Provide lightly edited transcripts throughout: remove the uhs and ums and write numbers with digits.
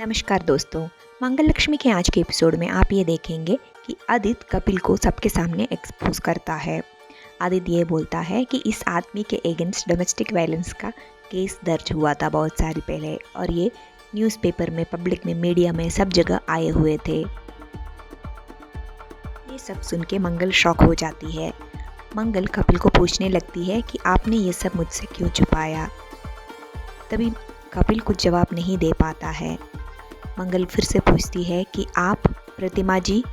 नमस्कार दोस्तों। मंगल लक्ष्मी के आज के एपिसोड में आप ये देखेंगे कि आदित्य कपिल को सबके सामने एक्सपोज करता है। आदित्य ये बोलता है कि इस आदमी के अगेंस्ट डोमेस्टिक वायलेंस का केस दर्ज हुआ था बहुत साल पहले और ये न्यूज़पेपर में, पब्लिक में, मीडिया में सब जगह आए हुए थे। ये सब सुन के मंगल शॉक हो जाती है। मंगल कपिल को पूछने लगती है कि आपने ये सब मुझसे क्यों छुपाया। तभी कपिल कुछ जवाब नहीं दे पाता है। मंगल फिर से पूछती है कि आप, प्रतिमा जी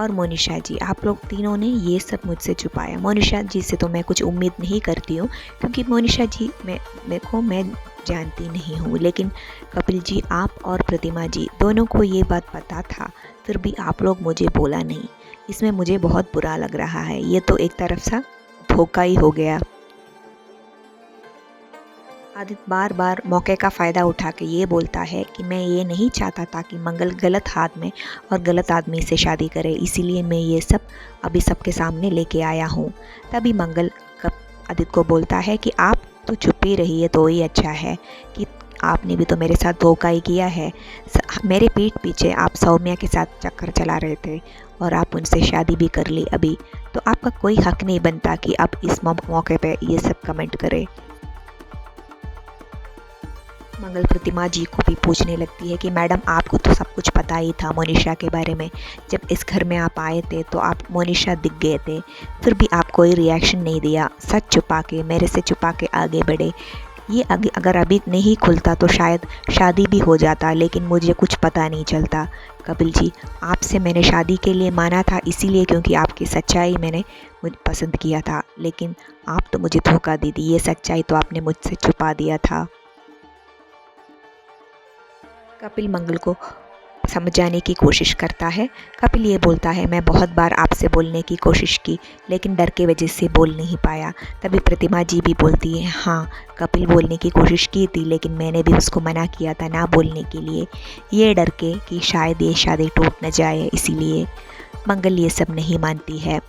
और मोनिशा जी, आप लोग तीनों ने ये सब मुझसे छुपाया। मोनिशा जी से तो मैं कुछ उम्मीद नहीं करती हूँ क्योंकि मोनिशा जी मैं जानती नहीं हूँ, लेकिन कपिल जी, आप और प्रतिमा जी दोनों को ये बात पता था, फिर भी आप लोग मुझे बोला नहीं। इसमें मुझे बहुत बुरा लग रहा है। ये तो एक तरफ सा धोखा ही हो गया। आदित्य बार बार मौके का फ़ायदा उठा के ये बोलता है कि मैं ये नहीं चाहता था कि मंगल गलत हाथ में और गलत आदमी से शादी करे, इसीलिए मैं ये सब अभी सबके सामने लेके आया हूँ। तभी मंगल आदित्य को बोलता है कि आप तो चुप ही रहिए तो ही अच्छा है, कि आपने भी तो मेरे साथ धोखा ही किया है। मेरे पीठ पीछे आप सौम्या के साथ चक्कर चला रहे थे और आप उनसे शादी भी कर ली अभी, तो आपका कोई हक नहीं बनता कि आप इस मौके पे ये सब कमेंट करें। मंगल प्रतिमा जी को भी पूछने लगती है कि मैडम, आपको तो सब कुछ पता ही था मोनिशा के बारे में। जब इस घर में आप आए थे तो आप मोनिशा दिख गए थे, फिर भी आप कोई रिएक्शन नहीं दिया। सच छुपा के, मेरे से छुपा के आगे बढ़े। ये अगर अभी नहीं खुलता तो शायद शादी भी हो जाता, लेकिन मुझे कुछ पता नहीं चलता। कपिल जी, आपसे मैंने शादी के लिए माना था इसीलिए क्योंकि आपकी सच्चाई मैंने पसंद किया था, लेकिन आप तो मुझे धोखा दे दी। ये सच्चाई तो आपने मुझसे छुपा दिया था। कपिल मंगल को समझाने की कोशिश करता है। कपिल ये बोलता है, मैं बहुत बार आपसे बोलने की कोशिश की लेकिन डर के वजह से बोल नहीं पाया। तभी प्रतिमा जी भी बोलती है, हाँ, कपिल बोलने की कोशिश की थी लेकिन मैंने भी उसको मना किया था ना बोलने के लिए, ये डर के कि शायद ये शादी टूट न जाए, इसीलिए। मंगल ये सब नहीं मानती है।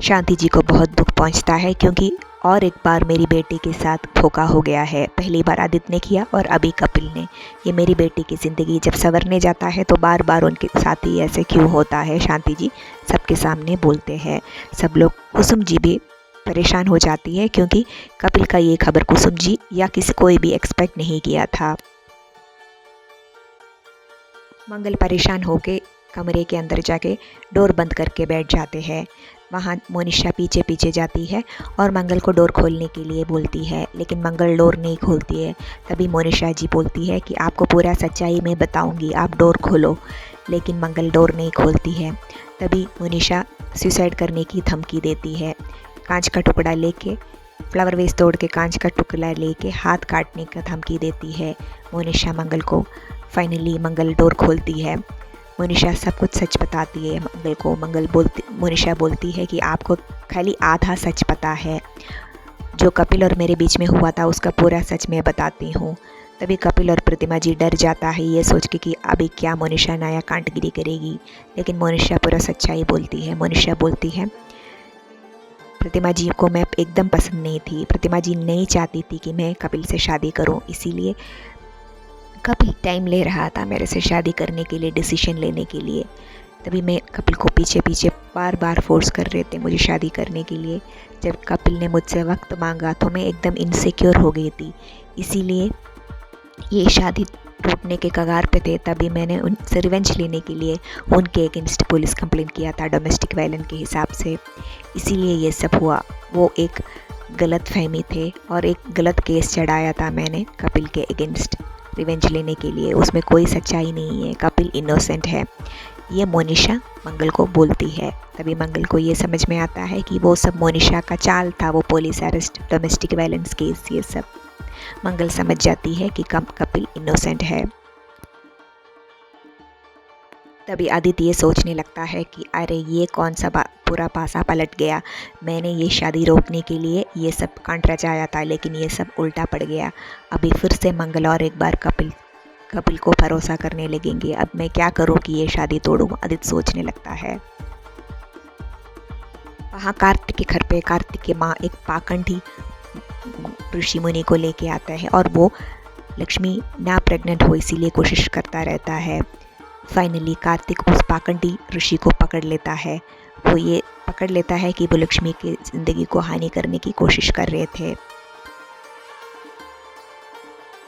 शांति जी को बहुत दुख पहुंचता है क्योंकि और एक बार मेरी बेटी के साथ धोखा हो गया है। पहली बार आदित्य ने किया और अभी कपिल ने। ये मेरी बेटी की ज़िंदगी जब संवरने जाता है तो बार बार उनके साथ ही ऐसे क्यों होता है। शांति जी सबके सामने बोलते हैं। सब लोग, कुसुम जी भी परेशान हो जाती है क्योंकि कपिल का ये खबर कुसुम जी या किसी कोई भी एक्सपेक्ट नहीं किया था। मंगल परेशान होकर कमरे के अंदर जाके डोर बंद करके बैठ जाते हैं। वहाँ मोनिशा पीछे पीछे जाती है और मंगल को डोर खोलने के लिए बोलती है, लेकिन मंगल डोर नहीं खोलती है। तभी मोनिशा जी बोलती है कि आपको पूरा सच्चाई मैं बताऊंगी, आप डोर खोलो, लेकिन मंगल डोर नहीं खोलती है। तभी मोनिशा सुसाइड करने की धमकी देती है। कांच का टुकड़ा लेके, फ्लावर वेस तोड़ के कांच का टुकड़ा लेके हाथ काटने का धमकी देती है मोनिशा मंगल को। फाइनली मंगल डोर खोलती है। मोनिशा सब कुछ सच बताती है मंगल को। मोनिशा बोलती है कि आपको खाली आधा सच पता है, जो कपिल और मेरे बीच में हुआ था उसका पूरा सच मैं बताती हूँ। तभी कपिल और प्रतिमा जी डर जाता है ये सोच के कि अभी क्या मोनिशा नया कांटगिरी करेगी, लेकिन मोनिशा पूरा सच्चाई बोलती है। मोनिशा बोलती है, प्रतिमा जी को मैं एकदम पसंद नहीं थी। प्रतिमा जी नहीं चाहती थी कि मैं कपिल से शादी करूँ, इसीलिए कपिल टाइम ले रहा था मेरे से शादी करने के लिए, डिसीजन लेने के लिए। तभी मैं कपिल को पीछे पीछे बार बार फोर्स कर रहे थे मुझे शादी करने के लिए। जब कपिल ने मुझसे वक्त मांगा तो मैं एकदम इनसिक्योर हो गई थी, इसीलिए ये शादी टूटने के कगार पे थे। तभी मैंने उनसे रिवेंज लेने के लिए उनके अगेंस्ट पुलिस कंप्लेंट किया था डोमेस्टिक वायलेंस के हिसाब से, इसीलिए ये सब हुआ। वो एक गलत फहमी थे और एक गलत केस चढ़ाया था मैंने कपिल के अगेंस्ट रिवेंज लेने के लिए। उसमें कोई सच्चाई नहीं है, कपिल इनोसेंट है, ये मोनिशा मंगल को बोलती है। तभी मंगल को ये समझ में आता है कि वो सब मोनिशा का चाल था, वो police arrest, domestic violence case, ये सब। मंगल समझ जाती है कि कपिल इनोसेंट है। तभी आदित्य ये सोचने लगता है कि अरे ये कौन सा पूरा पासा पलट गया। मैंने ये शादी रोकने के लिए ये सब कांड रचाया था, लेकिन ये सब उल्टा पड़ गया। अभी फिर से मंगल और एक बार कपिल को भरोसा करने लगेंगे। अब मैं क्या करूं कि ये शादी तोड़ूं, आदित्य सोचने लगता है। वहाँ कार्तिक के घर पे कार्तिक की माँ एक पाखंडी ऋषि मुनि को लेके आता है और वो लक्ष्मी ना प्रेग्नेंट हो इसीलिए कोशिश करता रहता है। फाइनली कार्तिक उस पाखंडी ऋषि को पकड़ लेता है। वो ये पकड़ लेता है कि वो लक्ष्मी की ज़िंदगी को हानि करने की कोशिश कर रहे थे।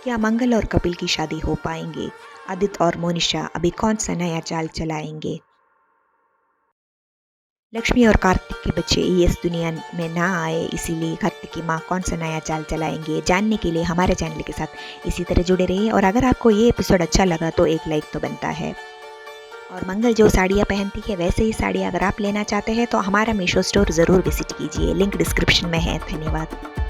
क्या मंगल और कपिल की शादी हो पाएंगे? आदित्य और मोनिशा अभी कौन सा नया चाल चलाएंगे? लक्ष्मी और कार्तिक के बच्चे इस दुनिया में ना आए, इसीलिए कार्तिक की माँ कौन सा नया चाल चलाएंगे, जानने के लिए हमारे चैनल के साथ इसी तरह जुड़े रहिए। और अगर आपको ये एपिसोड अच्छा लगा तो एक लाइक तो बनता है। और मंगल जो साड़ियाँ पहनती है वैसे ही साड़ी अगर आप लेना चाहते हैं तो हमारा मीशो स्टोर ज़रूर विजिट कीजिए, लिंक डिस्क्रिप्शन में है। धन्यवाद।